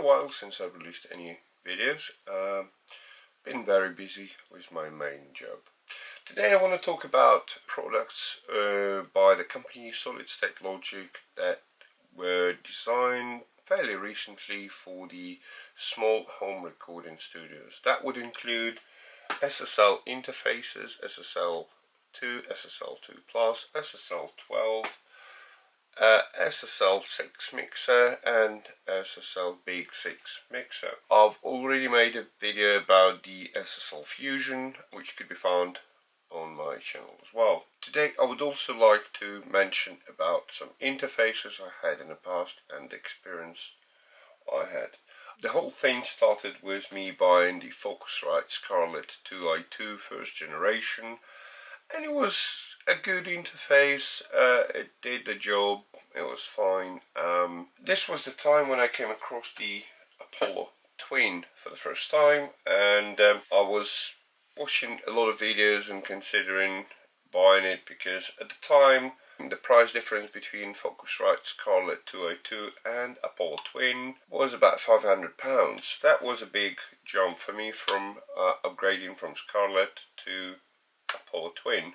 while since I've released any videos. Been very busy with my main job. Today I want to talk about products by the company Solid State Logic that were designed fairly recently for the small home recording studios. That would include SSL interfaces, SSL2, SSL2 Plus, SSL12, SSL 6 mixer and SSL Big 6 mixer. I've already made a video about the SSL Fusion, which could be found on my channel as well. Today I would also like to mention about some interfaces I had in the past and the experience I had. The whole thing started with me buying the Focusrite Scarlett 2i2 first generation, and it was a good interface. It did the job, it was fine. This was the time when I came across the Apollo Twin for the first time, and I was watching a lot of videos and considering buying it because at the time the price difference between Focusrite Scarlett 2i2 and Apollo Twin was about £500. That was a big jump for me from upgrading from Scarlett to Apollo Twin.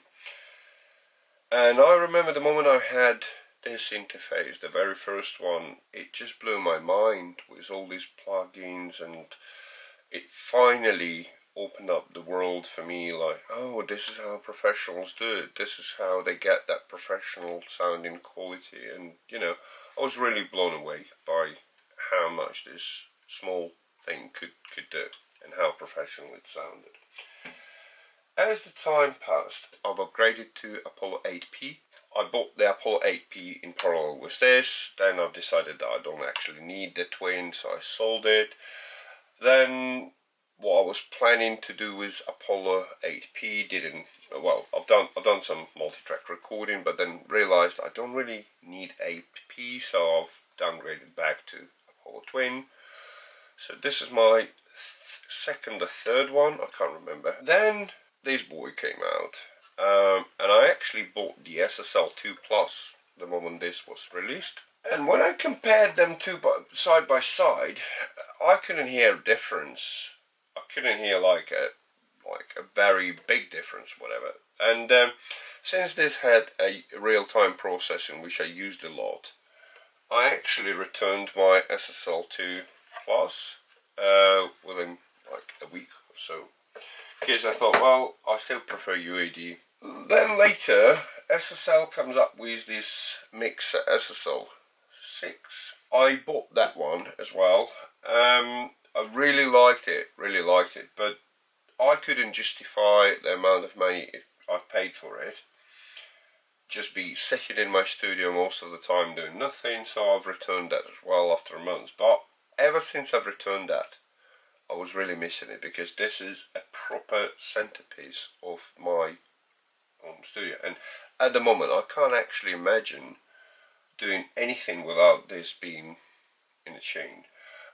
And I remember the moment I had this interface, the very first one, it just blew my mind with all these plugins, and it finally opened up the world for me, like, oh, this is how professionals do it, this is how they get that professional sounding quality. And you know, I was really blown away by how much this small thing could do and how professional it sounded. As the time passed, I've upgraded to Apollo 8P. I bought the Apollo 8P in parallel with this, then I've decided that I don't actually need the Twin, so I sold it. Then what I was planning to do with Apollo 8P didn't, well, I've done some multi-track recording, but then realized I don't really need 8P, so I've downgraded back to Apollo Twin. So this is my second or third one, I can't remember. Then this boy came out, and I actually bought the SSL2 Plus the moment this was released. And when I compared them two side by side, I couldn't hear a difference. I couldn't hear like a very big difference, whatever. And since this had a real-time processing, which I used a lot, I actually returned my SSL2 Plus within like a week or so, because I thought, well, I still prefer UAD. Then later, SSL comes up with this mixer SSL 6. I bought that one as well. I really liked it, but I couldn't justify the amount of money I paid for it. Just be sitting in my studio most of the time doing nothing, so I've returned that as well after a month. But ever since I've returned that, I was really missing it, because this is a proper centerpiece of my home studio. And at the moment, I can't actually imagine doing anything without this being in a chain.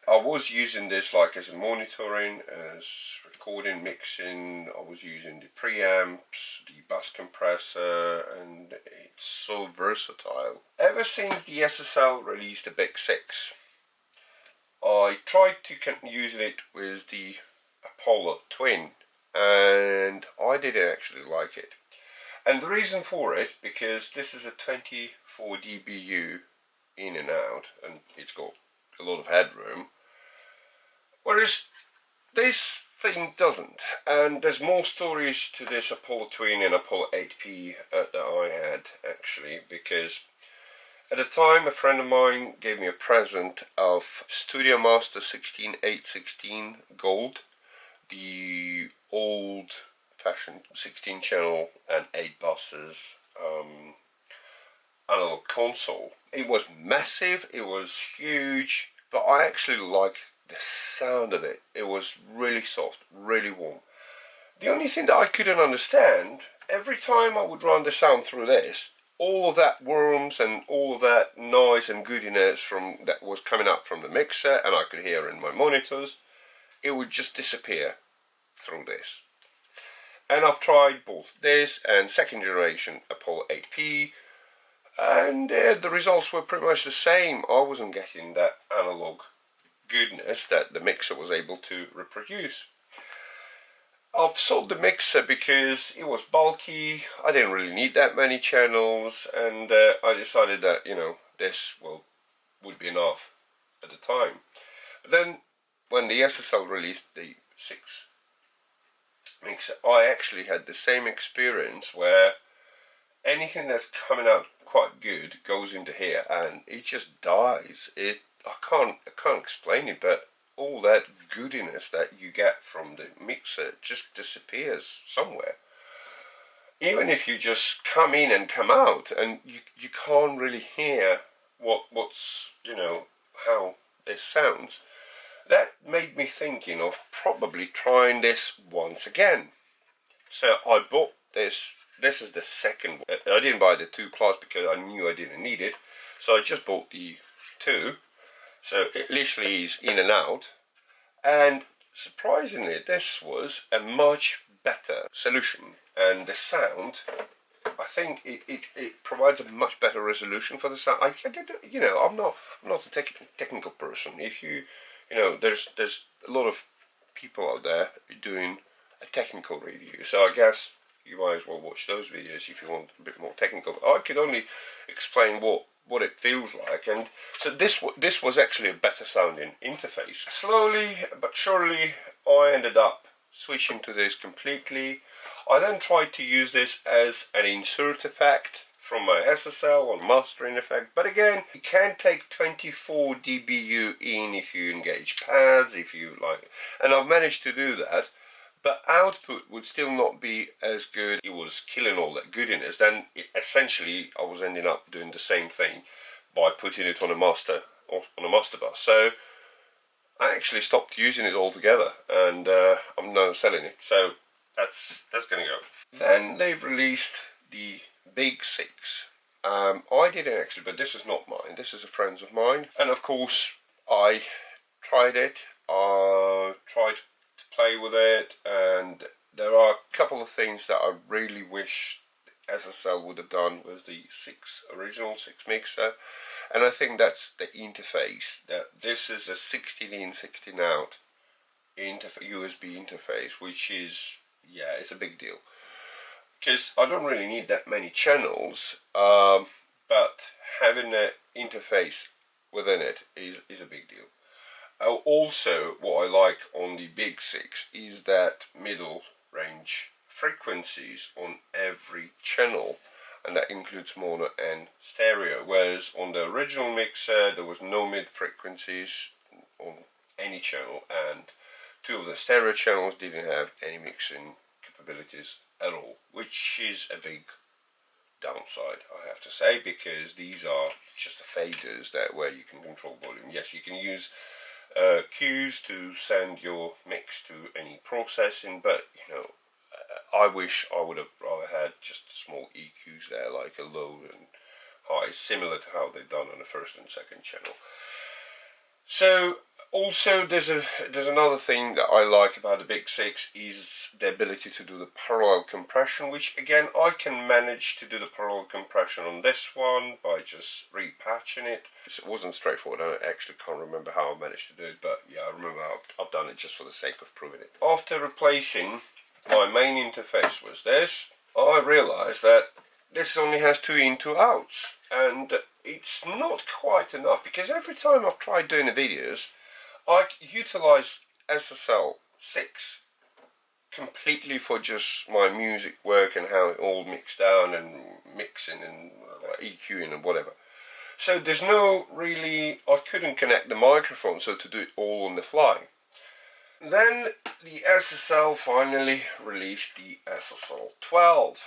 I was using this like as a monitoring, as recording, mixing. I was using the preamps, the bus compressor, and it's so versatile. Ever since the SSL released the Big 6, I tried to use it with the Apollo Twin, and I didn't actually like it. And the reason for it, because this is a 24 dBu in and out, and it's got a lot of headroom, whereas this thing doesn't. And there's more stories to this Apollo Twin and Apollo 8P that I had, actually, because at the time a friend of mine gave me a present of Studio Master 16816 Gold, the old fashioned 16 channel and 8 buses analog console. It was massive, it was huge, but I actually liked the sound of it. It was really soft, really warm. The only thing that I couldn't understand, every time I would run the sound through this, all of that worms and all of that noise and goodiness that was coming up from the mixer, and I could hear in my monitors, it would just disappear through this. And I've tried both this and second generation Apollo 8P, and the results were pretty much the same. I wasn't getting that analog goodness that the mixer was able to reproduce. I've sold the mixer because it was bulky, I didn't really need that many channels, and I decided that, you know, this would be enough at the time. But then when the SSL released the 6 mixer, I actually had the same experience where anything that's coming out quite good goes into here and it just dies. I can't explain it, but all that goodiness that you get from the mixer just disappears somewhere. Even if you just come in and come out, and you can't really hear what's, you know, how this sounds. That made me thinking of probably trying this once again. So I bought this. This is the second one. I didn't buy the 2 Plus because I knew I didn't need it. So I just bought the 2. So it literally is in and out. And surprisingly, this was a much better solution. And the sound, I think it provides a much better resolution for the sound. I you know, I'm not a technical person. If you know, there's a lot of people out there doing a technical review. So I guess you might as well watch those videos if you want a bit more technical. I could only explain what it feels like, and so this was actually a better sounding interface. Slowly but surely I ended up switching to this completely. I then tried to use this as an insert effect from my SSL or mastering effect, but again, you can take 24 dBu in if you engage pads, if you like, and I've managed to do that. But output would still not be as good. It was killing all that goodiness. Then essentially I was ending up doing the same thing by putting it on a master bus. So I actually stopped using it altogether, and I'm now selling it. So that's gonna go. Then they've released the Big 6. I didn't actually, but this is not mine. This is a friend's of mine, and of course I tried it. I tried to play with it, and there are a couple of things that I really wish SSL would have done with the original 6 mixer, and I think that's the interface. That this is a 16 in 16 out USB interface, which is, yeah, it's a big deal, because I don't really need that many channels, but having an interface within it is a big deal. Also, what I like on the Big 6 is that middle range frequencies on every channel, and that includes mono and stereo, whereas on the original mixer there was no mid frequencies on any channel, and 2 of the stereo channels didn't have any mixing capabilities at all, which is a big downside, I have to say, because these are just the faders where you can control volume. Yes, you can use cues to send your mix to any processing, but you know, I wish I would have rather had just small EQs there, like a low and high, similar to how they've done on the first and second channel. So also there's another thing that I like about the Big 6 is the ability to do the parallel compression, which again I can manage to do the parallel compression on this one by just repatching it. It wasn't straightforward. I actually can't remember how I managed to do it, but yeah, I remember how I've done it just for the sake of proving it. After replacing my main interface with this, I realized that this only has 2 in, 2 outs, and it's not quite enough, because every time I've tried doing the videos, I utilize SSL 6 completely for just my music work and how it all mixed down and mixing and EQing and whatever. So there's no really, I couldn't connect the microphone, so to do it all on the fly. Then the SSL finally released the SSL 12,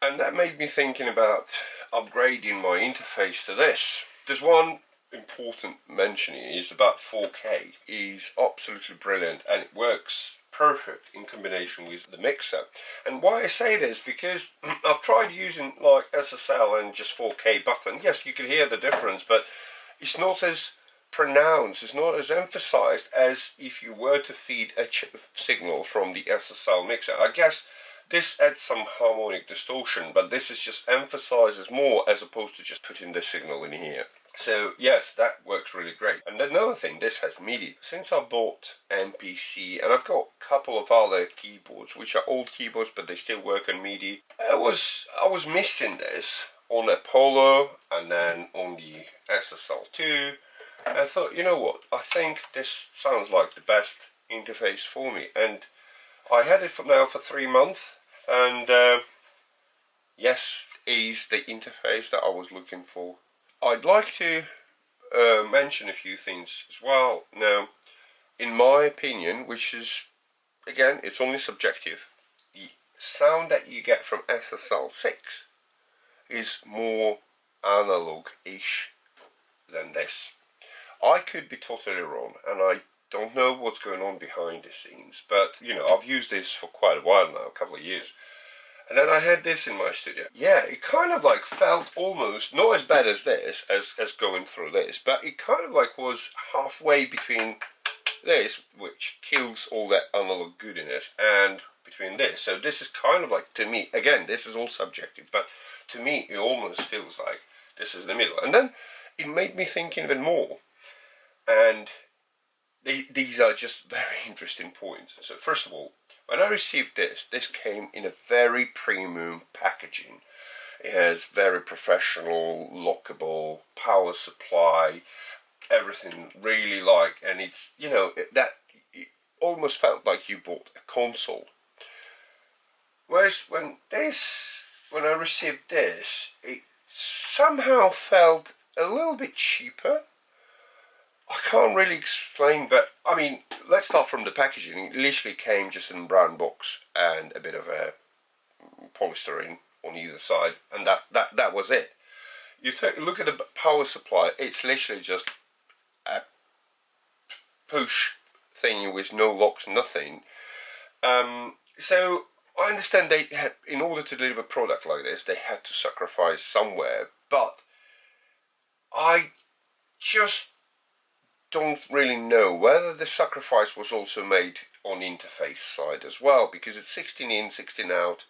and that made me thinking about upgrading my interface to this. There's one important mention is about 4K. Is absolutely brilliant, and it works perfect in combination with the mixer. And why I say this, because I've tried using like SSL and just 4K button. Yes, you can hear the difference, but it's not as pronounced, it's not as emphasized as if you were to feed a signal from the SSL mixer. I guess this adds some harmonic distortion, but this is just emphasizes more as opposed to just putting the signal in here. So yes, that works really great. And another thing, this has MIDI. Since I bought MPC, and I've got a couple of other keyboards, which are old keyboards, but they still work on MIDI. I was missing this on Apollo and then on the SSL2. And I thought, you know what, I think this sounds like the best interface for me. And I had it now for 3 months, and yes, it is the interface that I was looking for. I'd like to mention a few things as well. Now, in my opinion, which is, again, it's only subjective, the sound that you get from SSL6 is more analog-ish than this. I could be totally wrong, and I don't know what's going on behind the scenes, but, you know, I've used this for quite a while now, a couple of years. And then I had this in my studio. Yeah, it kind of like felt almost, not as bad as this, as going through this, but it kind of like was halfway between this, which kills all that analog goodiness, and between this. So this is kind of like, to me, again, this is all subjective, but to me it almost feels like this is the middle. And then it made me think even more. And these are just very interesting points. So first of all, when I received this, this came in a very premium packaging. It has very professional, lockable power supply, everything really like, and it's, you know, that it almost felt like you bought a console. Whereas when I received this, it somehow felt a little bit cheaper. I can't really explain, but I mean, let's start from the packaging. It literally came just in a brown box and a bit of a polystyrene on either side, and that was it. You take a look at the power supply, it's literally just a push thing with no locks, nothing. So I understand they had, in order to deliver a product like this, they had to sacrifice somewhere, but I just don't really know whether the sacrifice was also made on the interface side as well, because it's 16 in, 16 out.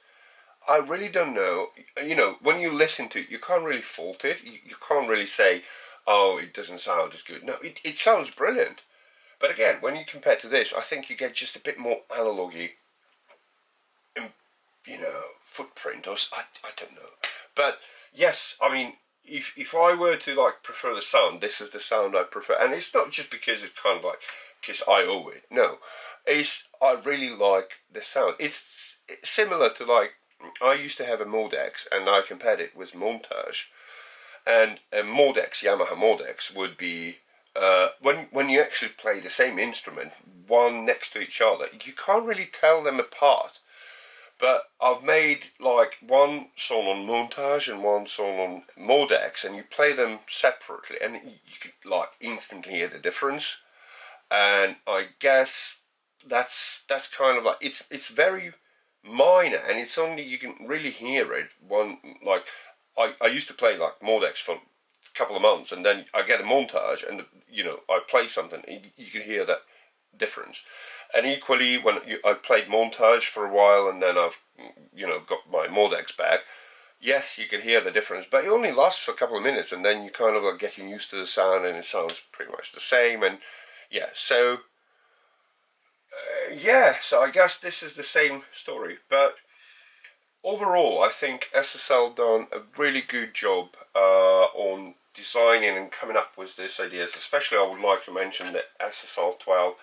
I really don't know. You know, when you listen to it, you can't really fault it. You can't really say, oh, it doesn't sound as good. No, it sounds brilliant. But again, when you compare to this, I think you get just a bit more analogy, you know, footprint, or I don't know. But yes, I mean, if I were to like prefer the sound, this is the sound I prefer. And it's not just because it's kind of like, because I owe it. No, I really like the sound. It's similar to like, I used to have a Modex, and I compared it with Montage. And a Modex, Yamaha Modex, would be, when you actually play the same instrument, one next to each other, you can't really tell them apart. But I've made like one song on Montage and one song on Modex, and you play them separately, and you could like instantly hear the difference. And I guess that's kind of like, it's very minor, and it's only, you can really hear it one, like I used to play like Modex for a couple of months, and then I get a Montage, and you know, I play something, you can hear that difference. And equally, when I played Montage for a while, and then I've, you know, got my Modex back, yes, you can hear the difference, but it only lasts for a couple of minutes, and then you kind of like getting used to the sound, and it sounds pretty much the same. And yeah, so so I guess this is the same story. But overall, I think SSL done a really good job on designing and coming up with these ideas. Especially, I would like to mention the SSL 12.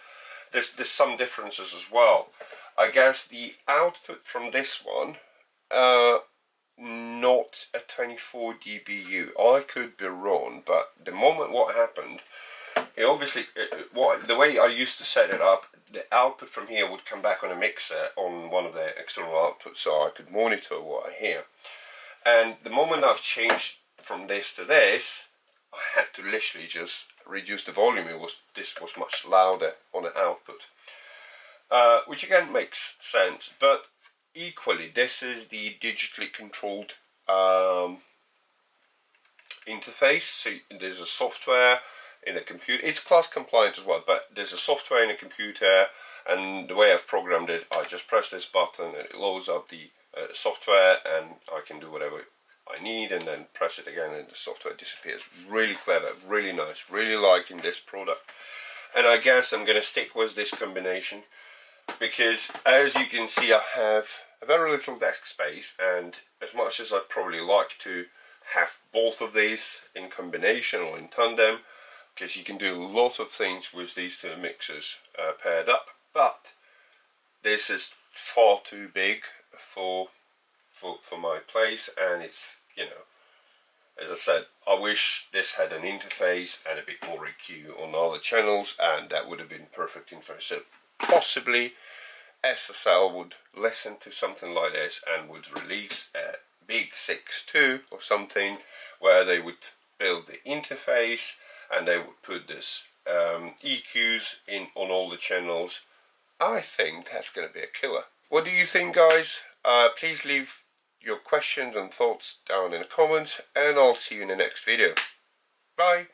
There's some differences as well. I guess the output from this one, not a 24 dBu. I could be wrong, but the moment what happened, it obviously, the way I used to set it up, the output from here would come back on a mixer on one of the external outputs, so I could monitor what I hear. And the moment I've changed from this to this, I had to literally just reduce the volume. This was much louder on the output, which again makes sense. But equally, this is the digitally controlled interface. So there's a software in a computer. It's class compliant as well, but there's a software in a computer, and the way I've programmed it, I just press this button and it loads up the software, and I can do whatever I need, and then press it again and the software disappears. Really clever, really nice, really liking this product. And I guess I'm going to stick with this combination because, as you can see, I have a very little desk space, and as much as I'd probably like to have both of these in combination or in tandem, because you can do a lot of things with these two mixers paired up, but this is far too big for my place, and it's, you know, as I said, I wish this had an interface and a bit more EQ on other channels, and that would have been perfect info. So possibly SSL would listen to something like this and would release a big 6.2 or something where they would build the interface and they would put this EQs in on all the channels. I think that's going to be a killer. What do you think, guys? Please leave your questions and thoughts down in the comments, and I'll see you in the next video. Bye!